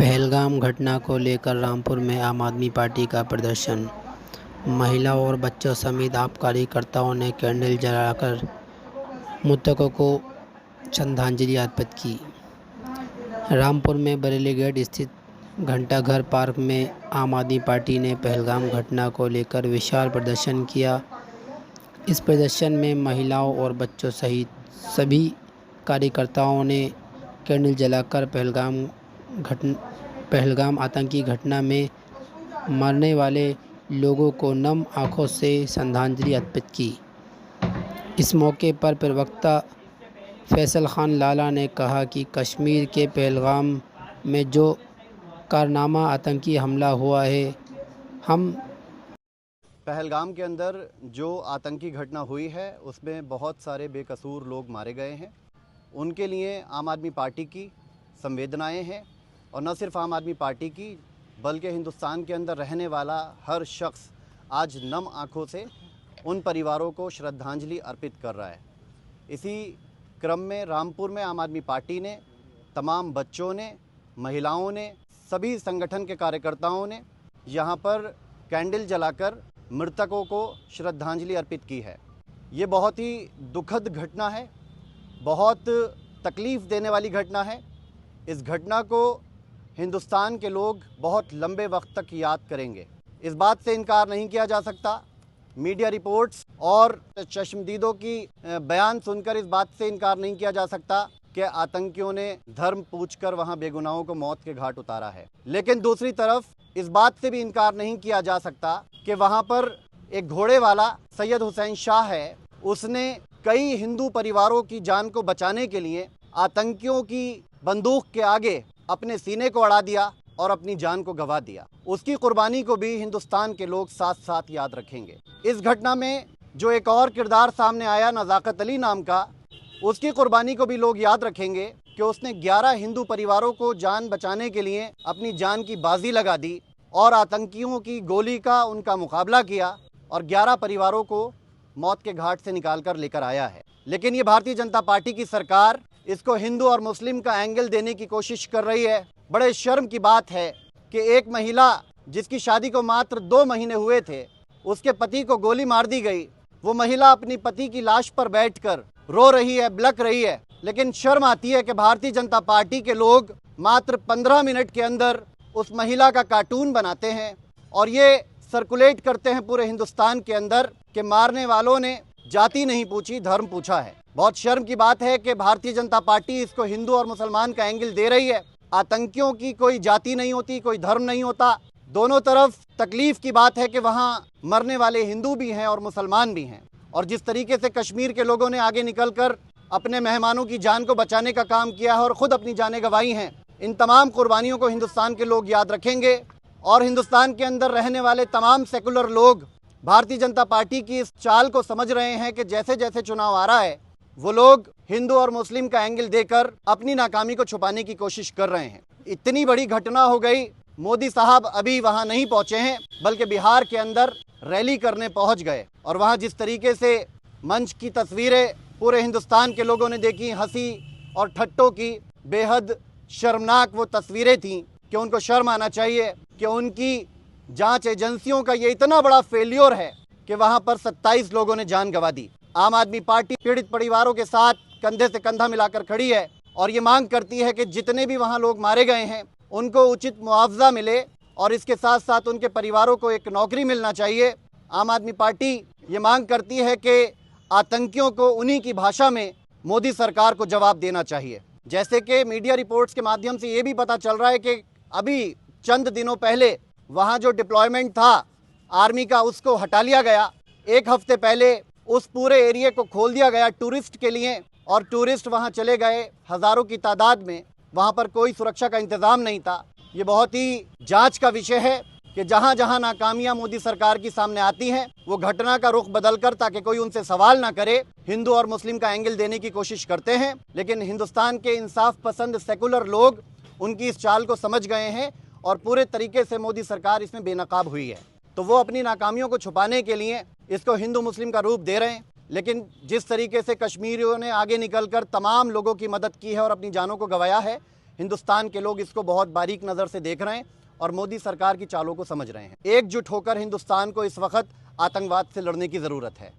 पहलगाम घटना को लेकर रामपुर में आम आदमी पार्टी का प्रदर्शन। महिला और बच्चों समेत आप कार्यकर्ताओं ने कैंडल जलाकर मृतकों को श्रद्धांजलि अर्पित की। रामपुर में बरेली गेट स्थित घंटाघर पार्क में आम आदमी पार्टी ने पहलगाम घटना को लेकर विशाल प्रदर्शन किया। इस प्रदर्शन में महिलाओं और बच्चों सहित सभी कार्यकर्ताओं ने कैंडल जलाकर पहलगाम आतंकी घटना में मरने वाले लोगों को नम आंखों से श्रद्धांजलि अर्पित की। इस मौके पर प्रवक्ता फैसल खान लाला ने कहा कि कश्मीर के पहलगाम में जो कारनामा आतंकी हमला हुआ है, हम पहलगाम के अंदर जो आतंकी घटना हुई है उसमें बहुत सारे बेकसूर लोग मारे गए हैं। उनके लिए आम आदमी पार्टी की संवेदनाएं हैं और न सिर्फ आम आदमी पार्टी की बल्कि हिंदुस्तान के अंदर रहने वाला हर शख्स आज नम आंखों से उन परिवारों को श्रद्धांजलि अर्पित कर रहा है। इसी क्रम में रामपुर में आम आदमी पार्टी ने तमाम बच्चों ने, महिलाओं ने, सभी संगठन के कार्यकर्ताओं ने यहाँ पर कैंडल जलाकर मृतकों को श्रद्धांजलि अर्पित की है। ये बहुत ही दुखद घटना है, बहुत तकलीफ़ देने वाली घटना है। इस घटना को हिंदुस्तान के लोग बहुत लंबे वक्त तक याद करेंगे। इस बात से इनकार नहीं किया जा सकता, मीडिया रिपोर्ट्स और चश्मदीदों की बयान सुनकर इस बात से इनकार नहीं किया जा सकता कि आतंकियों ने धर्म पूछकर वहां बेगुनाहों को मौत के घाट उतारा है। लेकिन दूसरी तरफ इस बात से भी इनकार नहीं किया जा सकता कि वहां पर एक घोड़े वाला सैयद हुसैन शाह है, उसने कई हिंदू परिवारों की जान को बचाने के लिए आतंकियों की बंदूक के आगे अपने सीने को अड़ा दिया और अपनी जान को गंवा दिया। उसकी कुर्बानी को भी हिंदुस्तान के लोग साथ साथ याद रखेंगे। इस घटना में जो एक और किरदार सामने आया नज़ाकत अली नाम का, उसकी कुर्बानी को भी लोग याद रखेंगे कि उसने 11 हिंदू परिवारों को जान बचाने के लिए अपनी जान की बाजी लगा दी और आतंकियों की गोली का उनका मुकाबला किया और 11 परिवारों को मौत के घाट से निकाल कर लेकर आया है। लेकिन ये भारतीय जनता पार्टी की सरकार इसको हिंदू और मुस्लिम का एंगल देने की कोशिश कर रही है। बड़े शर्म की बात है कि एक महिला जिसकी शादी को मात्र 2 महीने हुए थे, उसके पति को गोली मार दी गई। वो महिला अपनी पति की लाश पर बैठकर रो रही है, बिलख रही है। लेकिन शर्म आती है कि भारतीय जनता पार्टी के लोग मात्र 15 मिनट के अंदर उस महिला का कार्टून बनाते हैं और ये सर्कुलेट करते हैं पूरे हिंदुस्तान के अंदर कि मारने वालों ने जाति नहीं पूछी, धर्म पूछा है। बहुत शर्म की बात है कि भारतीय जनता पार्टी इसको हिंदू और मुसलमान का एंगल दे रही है। आतंकियों की कोई जाति नहीं होती, कोई धर्म नहीं होता। दोनों तरफ तकलीफ की बात है कि वहाँ मरने वाले हिंदू भी हैं और मुसलमान भी हैं। और जिस तरीके से कश्मीर के लोगों ने आगे निकलकर अपने मेहमानों की जान को बचाने का काम किया है और ख़ुद अपनी जानें गंवाई हैं, इन तमाम कुर्बानियों को हिंदुस्तान के लोग याद रखेंगे। और हिंदुस्तान के अंदर रहने वाले तमाम सेकुलर लोग भारतीय जनता पार्टी की इस चाल को समझ रहे हैं कि जैसे जैसे चुनाव आ रहा है वो लोग हिंदू और मुस्लिम का एंगल देकर अपनी नाकामी को छुपाने की कोशिश कर रहे हैं। इतनी बड़ी घटना हो गई, मोदी साहब अभी वहां नहीं पहुंचे हैं बल्कि बिहार के अंदर रैली करने पहुंच गए और वहां जिस तरीके से मंच की तस्वीरें पूरे हिंदुस्तान के लोगों ने देखी, हंसी और ठट्टों की बेहद शर्मनाक वो तस्वीरें थीं कि उनको शर्म आना चाहिए कि उनकी जांच एजेंसियों का ये इतना बड़ा फेल्योर है कि वहां पर 27 लोगों ने जान गंवा दी। आम आदमी पार्टी पीड़ित परिवारों के साथ कंधे से कंधा मिलाकर खड़ी है और ये मांग करती है कि जितने भी वहां लोग मारे गए हैं उनको उचित मुआवजा मिले और इसके साथ साथ उनके परिवारों को एक नौकरी मिलना चाहिए। आम आदमी पार्टी ये मांग करती है कि आतंकियों को उन्हीं की भाषा में मोदी सरकार को जवाब देना चाहिए। जैसे कि मीडिया रिपोर्ट्स के माध्यम से ये भी पता चल रहा है कि अभी चंद दिनों पहले वहाँ जो डिप्लॉयमेंट था आर्मी का, उसको हटा लिया गया। 1 हफ्ते पहले उस पूरे एरिया को खोल दिया गया टूरिस्ट के लिए और टूरिस्ट वहां चले गए हज़ारों की तादाद में। वहां पर कोई सुरक्षा का इंतज़ाम नहीं था। ये बहुत ही जांच का विषय है कि जहां जहां नाकामियां मोदी सरकार की सामने आती हैं वो घटना का रुख बदलकर, ताकि कोई उनसे सवाल ना करे, हिंदू और मुस्लिम का एंगल देने की कोशिश करते हैं। लेकिन हिंदुस्तान के इंसाफ पसंद सेकुलर लोग उनकी इस चाल को समझ गए हैं और पूरे तरीके से मोदी सरकार इसमें बेनकाब हुई है। तो वो अपनी नाकामियों को छुपाने के लिए इसको हिंदू मुस्लिम का रूप दे रहे हैं। लेकिन जिस तरीके से कश्मीरियों ने आगे निकलकर तमाम लोगों की मदद की है और अपनी जानों को गंवाया है, हिंदुस्तान के लोग इसको बहुत बारीक नज़र से देख रहे हैं और मोदी सरकार की चालों को समझ रहे हैं। एकजुट होकर हिंदुस्तान को इस वक्त आतंकवाद से लड़ने की ज़रूरत है।